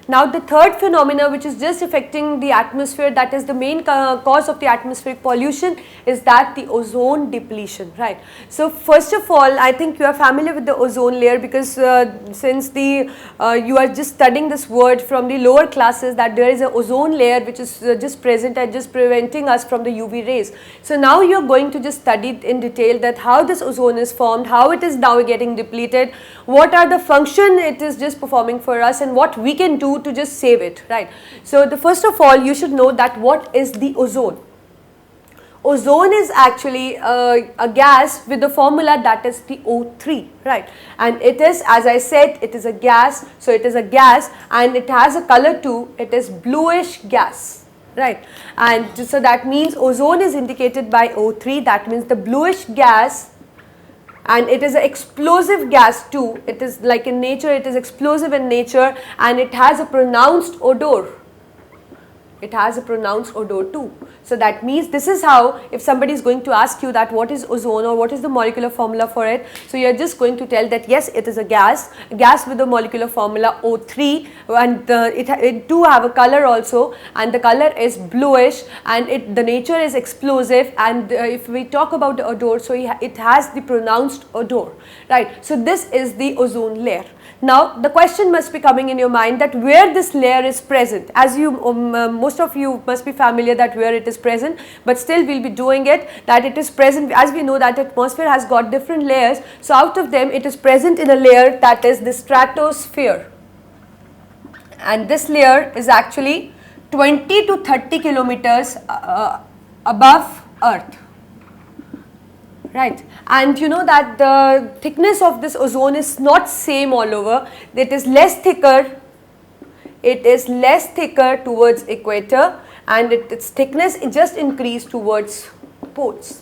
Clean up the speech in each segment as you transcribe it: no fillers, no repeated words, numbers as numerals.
Now the third phenomena which is just affecting the atmosphere, that is the main cause of the atmospheric pollution, is that the ozone depletion, right. So first of all, I think you are familiar with the ozone layer, because since the you are just studying this word from the lower classes, that there is a ozone layer which is just present and just preventing us from the UV rays. So now you are going to just study in detail that how this ozone is formed, how it is now getting depleted, what are the function it is just performing for us, and what we can do to just save it, right. So the first of all, you should know that what is the ozone. Ozone is actually a gas with the formula that is the O3, right, and it is, as I said, it is a gas. So it is a gas and it has a color too, it is bluish gas, right, and so that means ozone is indicated by O3, that means the bluish gas, and it is an explosive gas too. It is like in nature, it is explosive in nature, and it has a pronounced odor. It has a pronounced odor too. So that means this is how, if somebody is going to ask you that what is ozone or what is the molecular formula for it, so you are just going to tell that yes, it is a gas with the molecular formula O3, and it do have a color also, and the color is bluish, and the nature is explosive, and if we talk about the odor, so it has the pronounced odor, right. So this is the ozone layer. Now the question must be coming in your mind that where this layer is present, as you most of you must be familiar that where it is present, but still we will be doing it, that it is present, as we know that atmosphere has got different layers. So out of them it is present in a layer that is the stratosphere, and this layer is actually 20 to 30 kilometers above Earth, right. And you know that the thickness of this ozone is not same all over. It is less thicker towards equator, and its thickness just increased towards poles.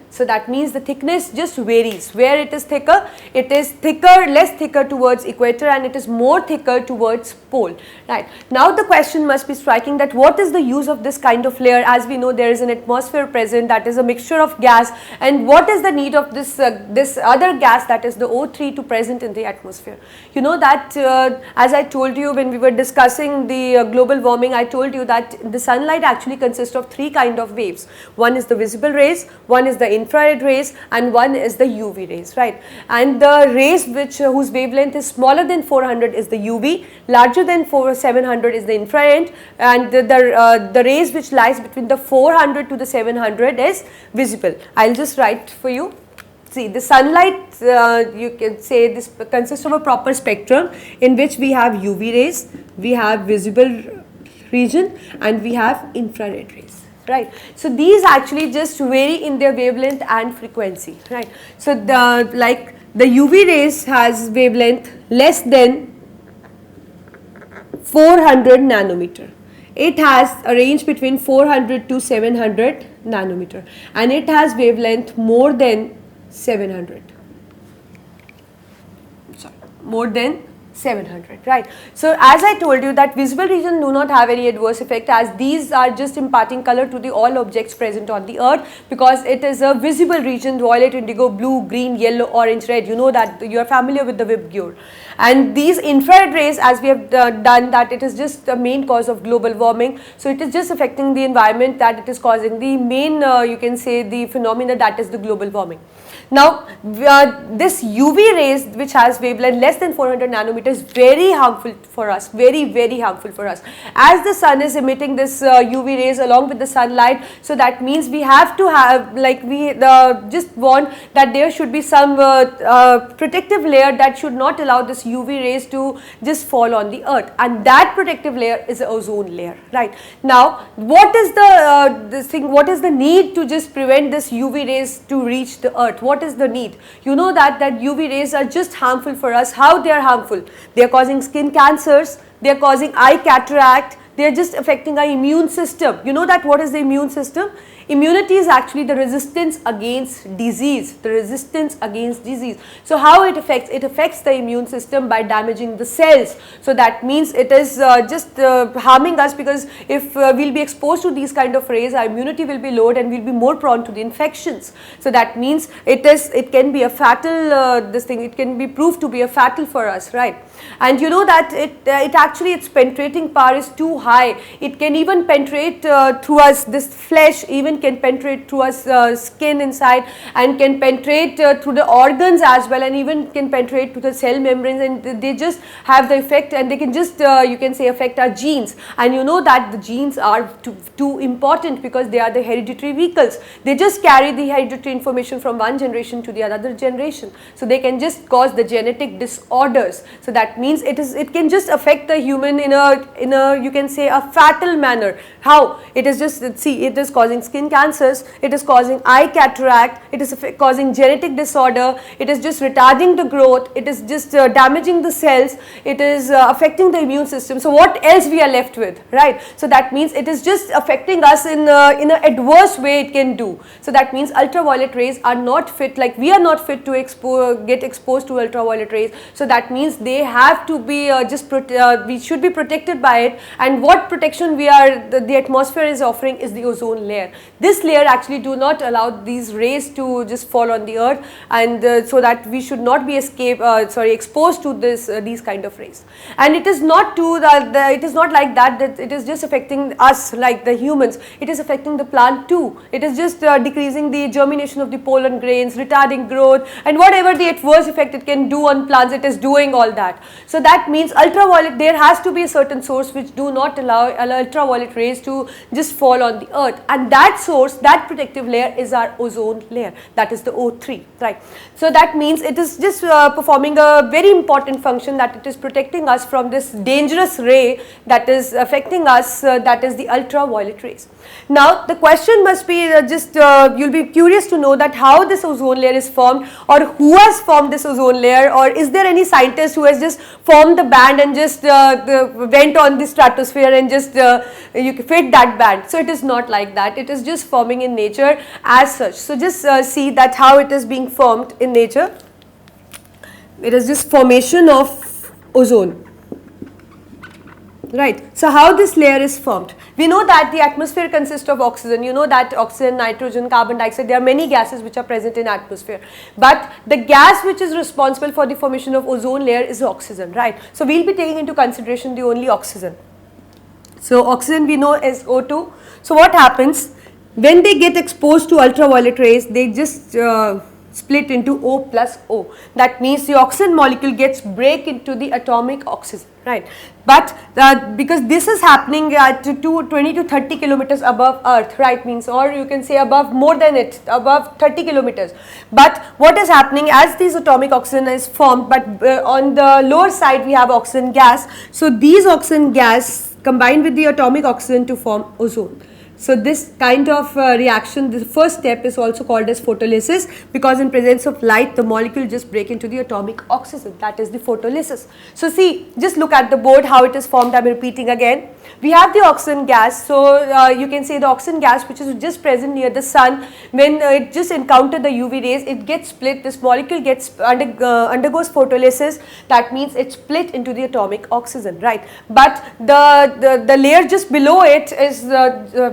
So that means the thickness just varies. Where it is thicker, less thicker towards equator, and it is more thicker towards pole, right. Now the question must be striking that what is the use of this kind of layer, as we know there is an atmosphere present, that is a mixture of gas, and what is the need of this this other gas, that is the O3, to present in the atmosphere. You know that as I told you when we were discussing the global warming, I told you that the sunlight actually consists of three kind of waves. One is the visible rays, one is the infrared rays, and one is the UV rays, right. And the rays whose wavelength is smaller than 400 is the UV, larger than 700 is the infrared, and the rays which lies between the 400 to the 700 is visible. I will just write for you. See, the sunlight, you can say this consists of a proper spectrum in which we have UV rays, we have visible region, and we have infrared rays, right. So these actually just vary in their wavelength and frequency, right. So the UV rays has wavelength less than 400 nanometer. It has a range between 400 to 700 nanometer, and it has wavelength more than 700. More than 700, right. So as I told you that visible region do not have any adverse effect, as these are just imparting color to the all objects present on the earth, because it is a visible region, violet, indigo, blue, green, yellow, orange, red. You know that you are familiar with the Vibgyor. And these infrared rays, as we have done, that it is just the main cause of global warming. So it is just affecting the environment, that it is causing the main you can say the phenomena, that is the global warming. Now this UV rays which has wavelength less than 400 nanometers is very harmful for us, very harmful for us, as the sun is emitting this UV rays along with the sunlight. So that means we have to have, like, we just want that there should be some protective layer that should not allow this UV rays to just fall on the earth, and that protective layer is the ozone layer, right. Now what is what is the need to just prevent this UV rays to reach the earth? What is the need? You know that UV rays are just harmful for us. How they are harmful? They are causing skin cancers, they are causing eye cataract, they are just affecting our immune system. You know that what is the immune system? Immunity is actually the resistance against disease, the resistance against disease. So how it affects? It affects the immune system by damaging the cells. So that means it is just harming us, because if we'll be exposed to these kind of rays, our immunity will be lowered and we'll be more prone to the infections. So that means it can be a fatal, it can be proved to be a fatal for us, right? And you know that its penetrating power is too high. It can even penetrate through us, this flesh even can penetrate through us skin inside, and can penetrate through the organs as well, and even can penetrate to the cell membranes, and they just have the effect, and they can just you can say affect our genes. And you know that the genes are too important, because they are the hereditary vehicles. They just carry the hereditary information from one generation to the other generation. So they can just cause the genetic disorders. So that means it can just affect the human in a you can say a fatal manner. How? It is just, see, it is causing skin cancers, it is causing eye cataract, it is causing genetic disorder, it is just retarding the growth, it is just damaging the cells, it is affecting the immune system. So what else we are left with, right? So that means it is just affecting us in an adverse way it can do. So that means ultraviolet rays are not fit, like we are not fit to get exposed to ultraviolet rays. So that means they have to be we should be protected by it. And what protection the atmosphere is offering is the ozone layer. This layer actually do not allow these rays to just fall on the earth, and so that we should not be exposed to these kind of rays. And it is not it is not like that it is just affecting us like the humans. It is affecting the plant too. It is just decreasing the germination of the pollen grains, retarding growth, and whatever the adverse effect it can do on plants, it is doing all that. So that means ultraviolet, there has to be a certain source which do not allow ultraviolet rays to just fall on the earth, and that source, that protective layer is our ozone layer, that is the O3, right? So that means it is just performing a very important function, that it is protecting us from this dangerous ray that is affecting us, that is the ultraviolet rays. Now the question must be you'll be curious to know that how this ozone layer is formed, or who has formed this ozone layer, or is there any scientist who has just formed the band and just went on the stratosphere and just you fit that band. So it is not like that, it is just forming in nature as such. So just see that how it is being formed in nature. It is just formation of ozone. Right. So how this layer is formed? We know that the atmosphere consists of oxygen. You know that oxygen, nitrogen, carbon dioxide, there are many gases which are present in atmosphere. But the gas which is responsible for the formation of ozone layer is oxygen, right? So we'll be taking into consideration the only oxygen. So oxygen we know is O2. So what happens? When they get exposed to ultraviolet rays, they just split into O plus O. That means the oxygen molecule gets break into the atomic oxygen, right? But because this is happening at 20 to 30 kilometers above Earth, right? Means, or you can say above, more than it, above 30 kilometers. But what is happening as this atomic oxygen is formed, but on the lower side we have oxygen gas. So these oxygen gas combine with the atomic oxygen to form ozone. So this kind of reaction, the first step is also called as photolysis, because in presence of light the molecule just break into the atomic oxygen, that is the photolysis. So see, just look at the board how it is formed. I am repeating again. We have the oxygen gas, so you can say the oxygen gas which is just present near the sun, when it just encounter the UV rays, it gets split, this molecule gets undergoes photolysis, that means it split into the atomic oxygen, right? But the layer just below it is,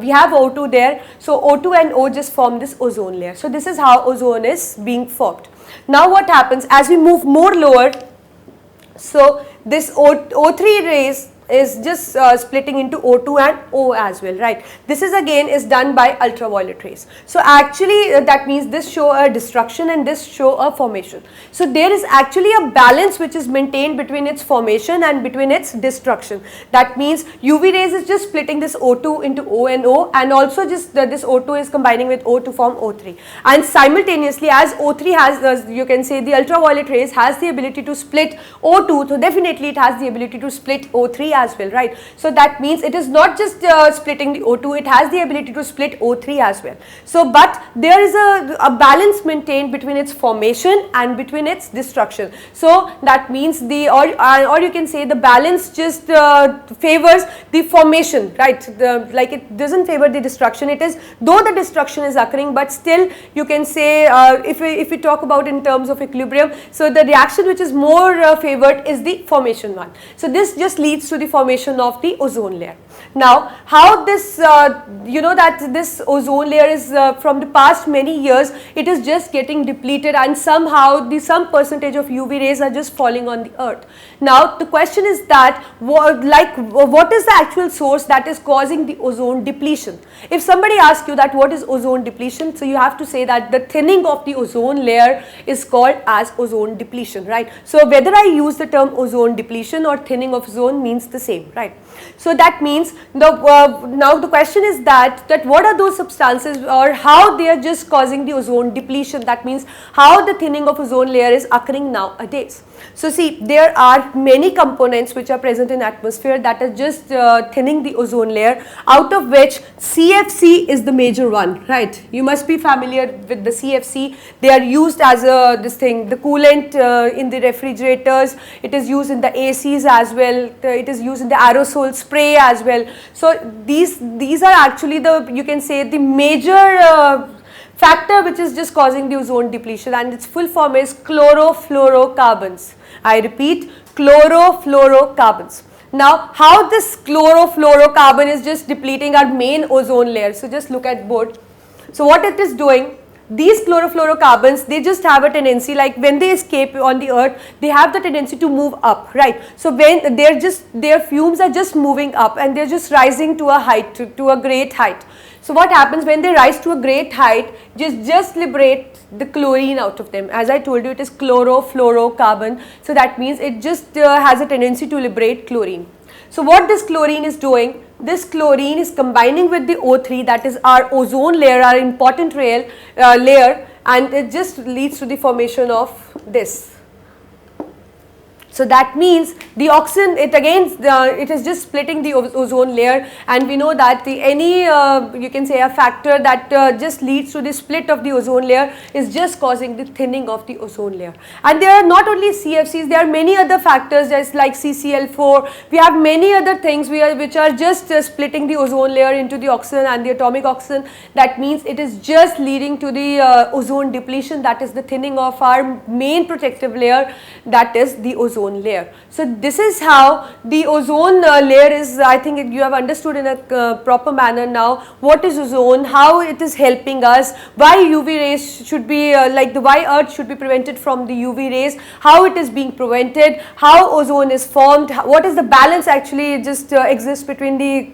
we have O2 there, so O2 and O just form this ozone layer. So this is how ozone is being formed. Now what happens as we move more lower, so this O3 rays is just splitting into O2 and O as well, right? This is again is done by ultraviolet rays. So actually that means this show a destruction and this show a formation. So there is actually a balance which is maintained between its formation and between its destruction. That means UV rays is just splitting this O2 into O and O, and also just this O2 is combining with O to form O3. And simultaneously, as O3 has, you can say the ultraviolet rays has the ability to split O2, so definitely it has the ability to split O3 as well, right? So that means it is not just splitting the O2, it has the ability to split O3 as well. So but there is a balance maintained between its formation and between its destruction. So that means or you can say the balance just favors the formation, right? Like it doesn't favor the destruction. It is, though the destruction is occurring, but still you can say if we talk about in terms of equilibrium, so the reaction which is more favored is the formation one. So this just leads to the formation of the ozone layer. Now how this you know that this ozone layer is from the past many years, it is just getting depleted, and somehow some percentage of UV rays are just falling on the earth. Now the question is that what is the actual source that is causing the ozone depletion? If somebody asks you that what is ozone depletion, so you have to say that the thinning of the ozone layer is called as ozone depletion, right? So whether I use the term ozone depletion or thinning of ozone means the same, right? So that means now the question is that what are those substances or how they are just causing the ozone depletion. That means how the thinning of ozone layer is occurring nowadays. So see, there are many components which are present in atmosphere that are just thinning the ozone layer, out of which CFC is the major one, right? You must be familiar with the CFC. They are used as the coolant in the refrigerators. It is used in the ACs as well. It is used in the aerosol spray as well. So these are actually you can say the major factor which is just causing the ozone depletion, and its full form is chlorofluorocarbons. I repeat, chlorofluorocarbons. Now how this chlorofluorocarbon is just depleting our main ozone layer. So just look at board. So what it is doing, these chlorofluorocarbons, they just have a tendency, like when they escape on the earth, they have the tendency to move up, right? So when their fumes are just moving up and they're just rising to a height, to a great height. So what happens when they rise to a great height, just liberate the chlorine out of them. As I told you, it is chlorofluorocarbon. So that means it just has a tendency to liberate chlorine. So what this chlorine is doing, this chlorine is combining with the O3, that is our ozone layer, our important layer, and it just leads to the formation of this. So that means the oxygen, it is just splitting the ozone layer, and we know that you can say a factor that just leads to the split of the ozone layer is just causing the thinning of the ozone layer. And there are not only CFCs, there are many other factors just like CCl4. We have many other things which are just splitting the ozone layer into the oxygen and the atomic oxygen. That means it is just leading to the ozone depletion, that is the thinning of our main protective layer, that is the ozone layer. So this is how the ozone layer is. I think you have understood in a proper manner now what is ozone, how it is helping us, why UV rays should be why earth should be prevented from the UV rays, how it is being prevented, how ozone is formed, what is the balance actually just exists between the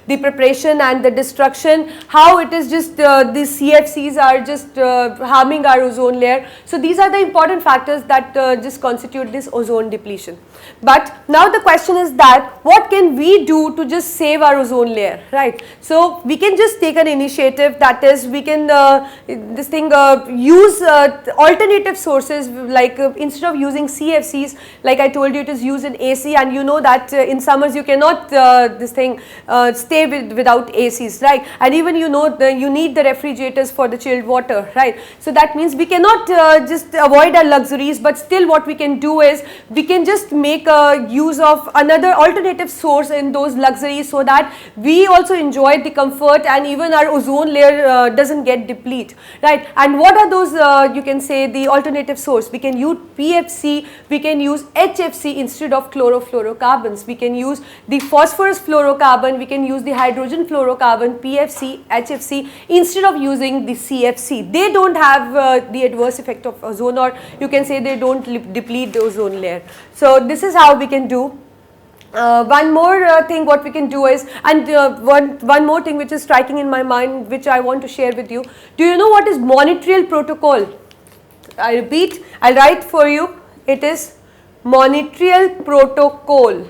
the preparation and the destruction, how it is just the CFCs are just harming our ozone layer. So these are the important factors that just constitute this ozone depletion. But now the question is that what can we do to just save our ozone layer, right? So we can just take an initiative, that is we can use alternative sources, like instead of using CFCs, like I told you, it is used in AC, and you know that in summers you cannot stay without ACs, right? And even you know you need the refrigerators for the chilled water, right? So that means we cannot just avoid our luxuries, but still what we can do is we can just make use of another alternative source in those luxuries, so that we also enjoy the comfort and even our ozone layer doesn't get depleted, right? And what are those you can say the alternative source? We can use PFC, we can use HFC instead of chlorofluorocarbons, we can use the phosphorus fluorocarbon, we can use the hydrogen fluorocarbon, PFC, HFC instead of using the CFC. They don't have the adverse effect of ozone, or you can say they don't deplete the ozone layer. So this is how we can do. One more thing what we can do is, and one more thing which is striking in my mind, which I want to share with you. Do you know what is Montreal Protocol? I repeat, I'll write for you. It is Montreal Protocol.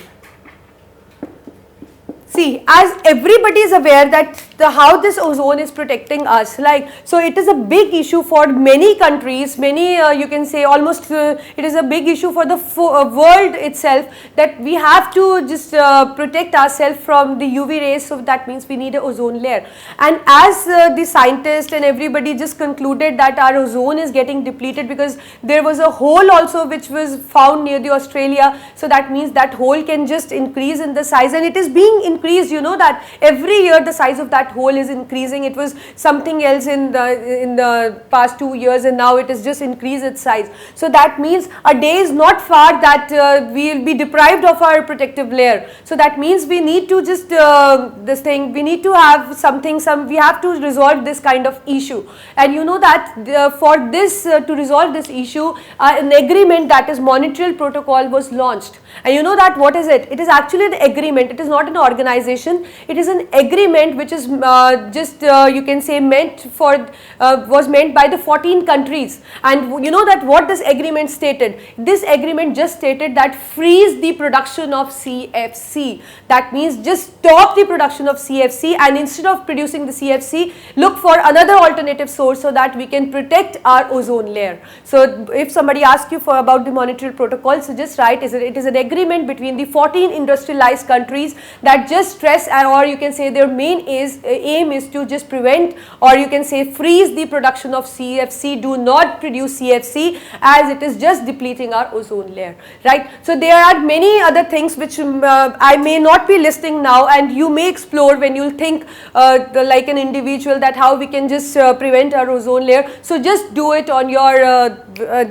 See, as everybody is aware that how this ozone is protecting us. Like, so it is a big issue for many countries, many you can say almost it is a big issue for the world itself, that we have to just protect ourselves from the UV rays. So that means we need a ozone layer. And as the scientists and everybody just concluded that our ozone is getting depleted, because there was a hole also which was found near the Australia. So that means that hole can just increase in the size, and it is being increased. You know that every year the size of that hole is increasing. It was something else in the past 2 years, and now it is just increased its size. So that means a day is not far that we will be deprived of our protective layer. So that means we need to just we need to have something, we have to resolve this kind of issue. And you know that for this to resolve this issue, an agreement, that is Montreal Protocol, was launched. And you know that what is it? It is actually an agreement. It is not an organization. It is an agreement which is you can say was meant by the 14 countries. And you know that what this agreement stated? This agreement just stated that freeze the production of CFC. That means just stop the production of CFC, and instead of producing the CFC, look for another alternative source so that we can protect our ozone layer. So if somebody asks you about the Montreal Protocol, so just write it is an agreement between the 14 industrialized countries that just stress, or you can say their main aim is to just prevent, or you can say freeze the production of CFC. Do not produce CFC, as it is just depleting our ozone layer, right? So there are many other things which I may not be listing now, and you may explore when you think like an individual, that how we can just prevent our ozone layer. So just do it on your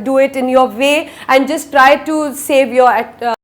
do it in your way, and just try to save your